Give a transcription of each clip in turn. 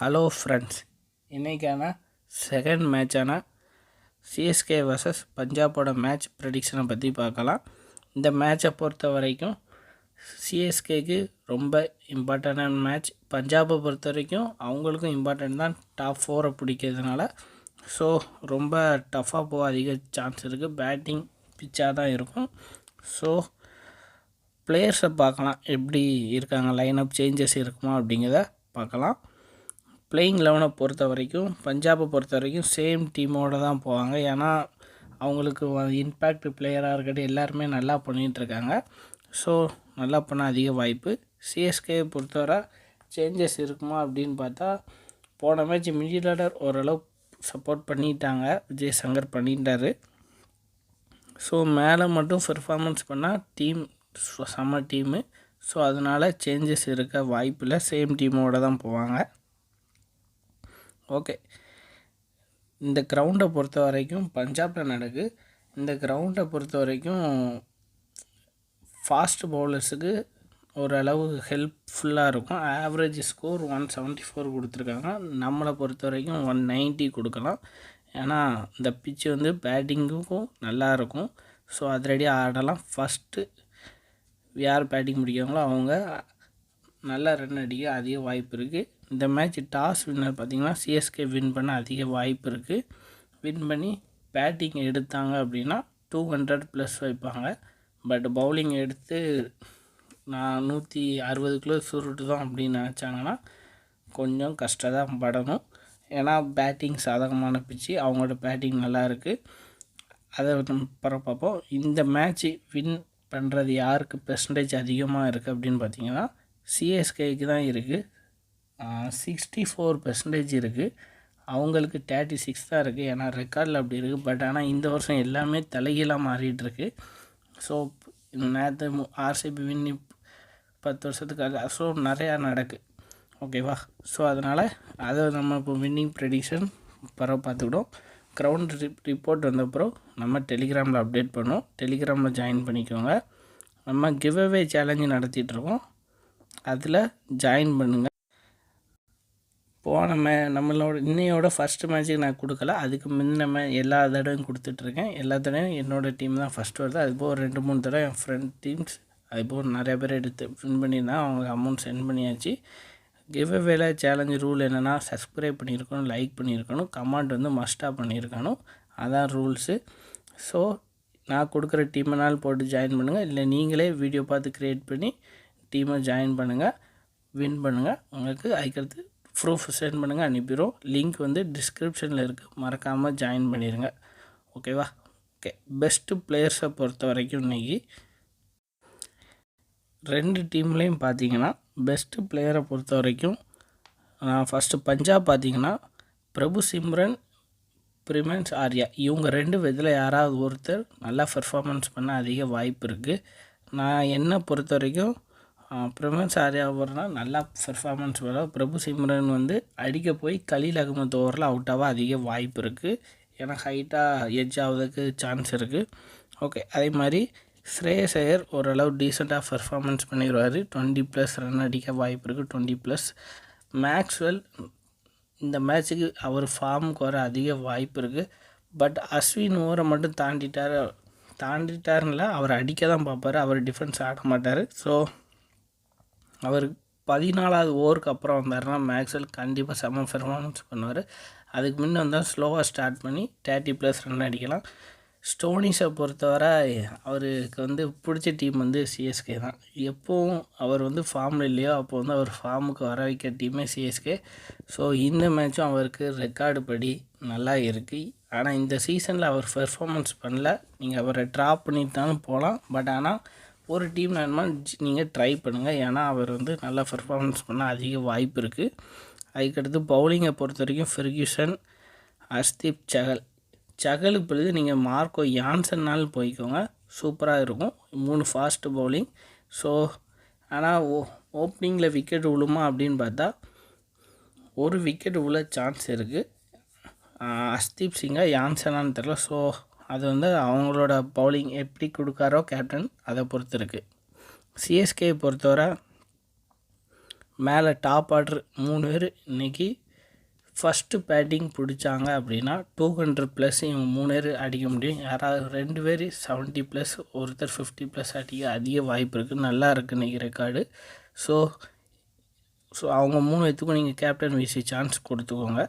Hello friends, இன்றைக்கான second மேட்சான CSK versus பஞ்சாபோட match ப்ரெடிக்ஷனை பற்றி பார்க்கலாம். இந்த மேட்சை பொறுத்த வரைக்கும் சிஎஸ்கேக்கு ரொம்ப இம்பார்ட்டண்டான மேட்ச். பஞ்சாபை பொறுத்த வரைக்கும் அவங்களுக்கும் இம்பார்ட்டன்ட் தான், டாப் 4 பிடிக்கிறதுனால. ஸோ ரொம்ப டஃப்பாக போக அதிக சான்ஸ் இருக்குது. பேட்டிங் பிச்சாக தான் இருக்கும். ஸோ பிளேயர்ஸை பார்க்கலாம், எப்படி இருக்காங்க, லைனப் சேஞ்சஸ் இருக்குமா அப்படிங்கிறத பார்க்கலாம். பிளேயிங் 11 பொறுத்த வரைக்கும் பஞ்சாபை பொறுத்த வரைக்கும் சேம் டீமோடு தான் போவாங்க. ஏன்னா அவங்களுக்கு இம்பேக்ட் பிளேயராக இருக்கட்டும் எல்லாருமே நல்லா பண்ணிகிட்ருக்காங்க. ஸோ நல்லா பண்ண அதிக வாய்ப்பு. சிஎஸ்கே பொறுத்தவரை சேஞ்சஸ் இருக்குமா அப்படின்னு பார்த்தா, போன மேட்ச் மிடில் ஆர்டர் ஓரளவு சப்போர்ட் பண்ணிட்டாங்க, விஜய் சங்கர் பண்ணிட்டார். ஸோ மேலே மட்டும் பெர்ஃபார்மன்ஸ் பண்ணால் டீம் செம்ம டீமு. ஸோ அதனால் சேஞ்சஸ் இருக்க வாய்ப்பில்லை, சேம் டீமோடு தான் போவாங்க. ஓகே, இந்த கிரவுண்டை பொறுத்த வரைக்கும் பஞ்சாபில் நடக்கு. இந்த கிரவுண்டை பொறுத்த வரைக்கும் ஃபாஸ்ட் பவுலர்ஸுக்கு ஓரளவு ஹெல்ப்ஃபுல்லாக இருக்கும். ஆவரேஜ் ஸ்கோர் 174 கொடுத்துருக்காங்க. நம்மளை பொறுத்த வரைக்கும் 190 கொடுக்கலாம். ஏன்னா இந்த பிச்சு பேட்டிங்குக்கும் நல்லாயிருக்கும். ஸோ அதிரடி ஆடலாம். ஃபஸ்ட்டு யார் பேட்டிங் முடிக்கிறாங்களோ அவங்க நல்லா ரன் அடிக்க அதிக வாய்ப்பு இருக்குது. இந்த மேட்ச் டாஸ் வின்னர் பார்த்திங்கன்னா சிஎஸ்கே வின் பண்ண அதிக வாய்ப்பு இருக்குது. வின் பண்ணி பேட்டிங் எடுத்தாங்க அப்படின்னா 200+ வைப்பாங்க. பட் பவுலிங் எடுத்து நான் 160 சுருட்டு தான் அப்படின்னு நினச்சாங்கன்னா கொஞ்சம் கஷ்டம் தான் படணும். ஏன்னா பேட்டிங் சாதகமான பிச்சு, அவங்களோட பேட்டிங் நல்லா இருக்குது. அதை நம்ம பார்ப்போம். இந்த மேட்ச்சு வின் பண்ணுறது யாருக்கு பெர்சன்டேஜ் அதிகமாக இருக்குது அப்படின்னு பார்த்தீங்கன்னா சிஎஸ்கேக்கு தான் இருக்குது. 64% இருக்குது. அவங்களுக்கு 36 தான் இருக்குது. ஏன்னா ரெக்கார்டில் அப்படி இருக்குது. பட் ஆனால் இந்த வருஷம் எல்லாமே தலைகீழாக மாறிட்டுருக்கு. ஸோ நேற்று ஆர்சிபி வின் 10 வருஷத்துக்கு அது. ஸோ நிறையா நடக்குது, ஓகேவா? ஸோ அதனால் அதை நம்ம இப்போ வின்னிங் ப்ரெடிக்ஷன் பார்த்துக்கிட்டோம். கிரவுண்ட் ரிப்போர்ட் வந்தப்பறம் நம்ம டெலிகிராமில் அப்டேட் பண்ணுவோம். டெலிகிராமில் ஜாயின் பண்ணிக்கோங்க. நம்ம கிவ்அவே சேலஞ்சு நடத்திட்டுருக்கோம், அதில் ஜாயின் பண்ணுங்கள். போன நம்மளோட இன்னையோட ஃபஸ்ட்டு மேட்ச்சுக்கு நான் கொடுக்கல, அதுக்கு முன்ன எல்லா தடவையும் கொடுத்துட்ருக்கேன். எல்லா தடவையும் என்னோடய டீம் தான் ஃபஸ்ட்டு வருது. அதுபோல் 2-3 தடவை என் ஃப்ரெண்ட் டீம்ஸ் அதுபோல் நிறையா பேர் எடுத்து வின் பண்ணியிருந்தாங்க. அவங்களுக்கு அமௌண்ட் சென்ட் பண்ணியாச்சு. கிவ்அவேல சேலஞ்சு ரூல் என்னென்னா, சப்ஸ்கிரைப் பண்ணியிருக்கணும், லைக் பண்ணியிருக்கணும், கமெண்ட் மஸ்ட்டாக பண்ணியிருக்கணும். அதான் ரூல்ஸு. ஸோ நான் கொடுக்குற டீமைனால் போட்டு ஜாயின் பண்ணுங்கள். இல்லை நீங்களே வீடியோ பார்த்து க்ரியேட் பண்ணி டீமை ஜாயின் பண்ணுங்கள், வின் பண்ணுங்கள். உங்களுக்கு அதுக்கடுத்து ப்ரூஃப் சென்ட் பண்ணுங்கள், அனுப்பிடுவோம். லிங்க் டிஸ்கிரிப்ஷனில் இருக்குது, மறக்காமல் ஜாயின் பண்ணிடுங்க, ஓகேவா? ஓகே, பெஸ்ட்டு பிளேயர்ஸை பொறுத்த வரைக்கும் இன்றைக்கி 2 டீம்லேயும் பார்த்தீங்கன்னா பெஸ்ட்டு பிளேயரை பொறுத்த வரைக்கும் ஃபஸ்ட்டு பஞ்சாப் பார்த்தீங்கன்னா பிரபு சிம்ரன், பிரிமன்ஸ் ஆர்யா, இவங்க 2 விதத்தில் யாராவது ஒருத்தர் நல்லா பெர்ஃபார்மன்ஸ் பண்ண அதிக வாய்ப்பு இருக்குது. நான் என்னை பொறுத்த வரைக்கும் பிரிமன்ஸ் ஆர்யா ஓவர்னால் நல்லா பெர்ஃபார்மன்ஸ் வரும். பிரபு சிம்ரன் அடிக்க போய் கலீல் அகமது ஓவரில் அவுட்டாக அதிக வாய்ப்பு இருக்குது. ஏன்னா ஹைட்டாக எட்ஜ் ஆகுறதுக்கு சான்ஸ் இருக்குது. ஓகே, அதே மாதிரி ஸ்ரேயஸ் ஐயர் ஓரளவு டீசெண்டாக பெர்ஃபார்மன்ஸ் பண்ணிடுவார். 20+ ரன் அடிக்க வாய்ப்பு இருக்குது, 20+. மேக்ஸ்வெல் இந்த மேட்ச்சுக்கு அவர் ஃபார்முக்கு வர அதிக வாய்ப்பு இருக்குது. பட் அஸ்வின் ஓவரை மட்டும் தாண்டிட்டாருல, அவர் அடிக்க தான் பார்ப்பார், அவர் டிஃபென்ஸ் ஆட மாட்டார். ஸோ அவர் 14வது ஓவருக்கு அப்புறம் வந்தார்னா மேக்ஸ்வெல் கண்டிப்பாக செம்ம பெர்ஃபார்மன்ஸ் பண்ணுவார். அதுக்கு முன்னே வந்தால் ஸ்லோவாக ஸ்டார்ட் பண்ணி 30+ ரன் அடிக்கலாம். ஸ்டோனிஸை பொறுத்தவரை அவருக்கு பிடிச்ச டீம் சிஎஸ்கே தான். எப்போவும் அவர் ஃபார்மில் இல்லையோ அப்போ அவர் ஃபார்முக்கு வர வைக்க டீமே சிஎஸ்கே. ஸோ இந்த மேட்சும் அவருக்கு ரெக்கார்டு படி நல்லா இருக்குது. ஆனால் இந்த சீசனில் அவர் பெர்ஃபார்மன்ஸ் பண்ணல. நீங்கள் அவரை ட்ராப் பண்ணிட்டாலும் போகலாம். பட் ஆனால் ஒரு டீம் வேணுமா நீங்கள் ட்ரை பண்ணுங்கள். ஏன்னா அவர் நல்லா பெர்ஃபார்மன்ஸ் பண்ண அதிக வாய்ப்பு இருக்குது. அதுக்கடுத்து பவுலிங்கை பொறுத்த வரைக்கும் ஃபெர்கியூசன், ஹர்ஷ்தீப் சகலுக்கு பிறகு நீங்கள் மார்க்கோ யான்சன்னால் போய்க்கோங்க, சூப்பராக இருக்கும். 3 ஃபாஸ்ட்டு பவுலிங். ஸோ ஆனால் ஓப்பனிங்கில் விக்கெட் விழுமா அப்படின்னு பார்த்தா ஒரு விக்கெட் விழ சான்ஸ் இருக்குது. ஹர்ஷ்தீப் சிங்கா யான்சனான்னு தெரில. ஸோ அது அவங்களோட பவுலிங் எப்படி கொடுக்காரோ கேப்டன், அதை பொறுத்து இருக்குது. சிஎஸ்கே பொறுத்தவரை மேலே டாப் ஆர்டர் 3 பேர் இன்றைக்கி ஃபஸ்ட்டு பேட்டிங் பிடிச்சாங்க அப்படின்னா 200+ இவங்க 3 பேர் அடிக்க முடியும். யாராவது 2 பேர் 70+, ஒருத்தர் 50+ அடிக்க அதிக வாய்ப்பு இருக்குது. நல்லா இருக்குது இன்றைக்கி ரெக்கார்டு. ஸோ அவங்க 3 பேத்துக்கும் நீங்கள் கேப்டன் விசி சான்ஸ் கொடுத்துக்கோங்க.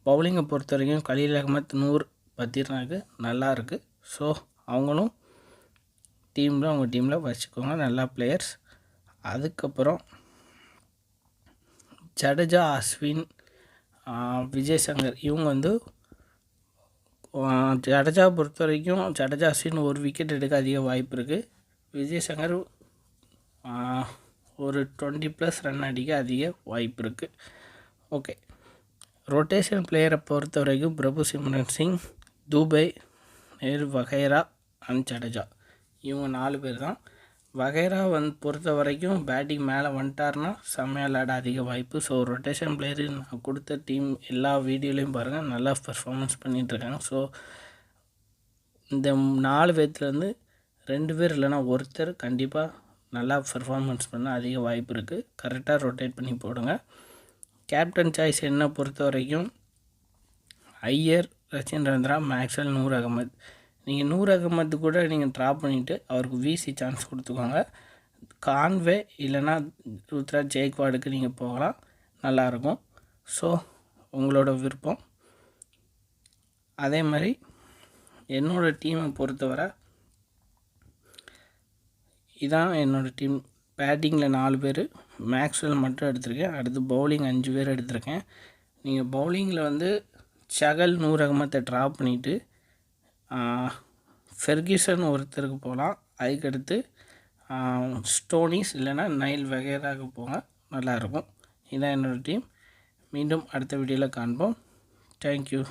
பவுலிங்கை பொறுத்த வரைக்கும் கலீல் அகமத், நூர், பத்திரனாக்கு நல்லா இருக்குது. ஸோ அவங்களும் உங்கள் டீமில் வச்சுக்கோங்க, நல்லா பிளேயர்ஸ். அதுக்கப்புறம் ஜடேஜா, அஸ்வின், விஜய் சங்கர் இவங்க வந்து ஜடேஜா பொறுத்த வரைக்கும் ஜடேஜா, அஸ்வின் ஒரு விக்கெட் எடுக்க அதிக வாய்ப்பு இருக்குது. விஜய் சங்கர் ஒரு 20+ ரன் அடிக்க அதிக வாய்ப்பு இருக்குது. ஓகே, ரொட்டேஷன் பிளேயரை பொறுத்த வரைக்கும் பிரபு சிம்ரன் சிங், துபே, வகைரா அண்ட் ஜடேஜா இவங்க 4 பேர் தான். வகைரா பொறுத்த வரைக்கும் பேட்டிங் மேலே வந்துட்டார்னா செம்மையாக விளையாட அதிக வாய்ப்பு. ஸோ ரொட்டேஷன் பிளேயரு நான் கொடுத்த டீம் எல்லா வீடியோலையும் பாருங்கள், நல்லா பெர்ஃபார்மன்ஸ் பண்ணிகிட்ருக்காங்க. ஸோ இந்த 4 பேர்த்துலேருந்து 2 பேர் இல்லைனா ஒருத்தர் கண்டிப்பாக நல்லா பெர்ஃபார்மன்ஸ் பண்ண அதிக வாய்ப்பு இருக்குது. கரெக்டாக ரொட்டேட் பண்ணி போடுங்க. கேப்டன் சாய்ஸ் என்ன பொறுத்த வரைக்கும் ஐயர், ரச்சின் ரவீந்திரா, மேக்ஸ்வெல், நூர் அகமது. நீங்கள் நூர் அகமது கூட நீங்கள் ட்ராப் பண்ணிவிட்டு அவருக்கு விசி சான்ஸ் கொடுத்துக்கோங்க. கான்வே இல்லைனா ருத்ராஜ் ஜெய்க்வாடுக்கு நீங்கள் போகலாம், நல்லாயிருக்கும். ஸோ உங்களோட விருப்பம். அதே மாதிரி என்னோடய டீமை பொறுத்தவரை இதான் என்னோடய டீம். பேட்டிங்கில் 4 பேர், மேக்ஸ்வெல் மட்டும் எடுத்திருக்கேன். அடுத்து பவுலிங் 5 பேர் எடுத்திருக்கேன். நீங்கள் பவுலிங்கில் சகல், நூர் அகமத்தை ட்ராப் பண்ணிவிட்டு ஃபெர்கியூசன் ஒருத்தருக்கு போகலாம். அதுக்கடுத்து ஸ்டோனிஸ் இல்லைனா நைல் வகைராக போங்க, நல்லாயிருக்கும். இதுதான் என்னோடய டீம். மீண்டும் அடுத்த வீடியோவில் காண்போம். தேங்க்யூ.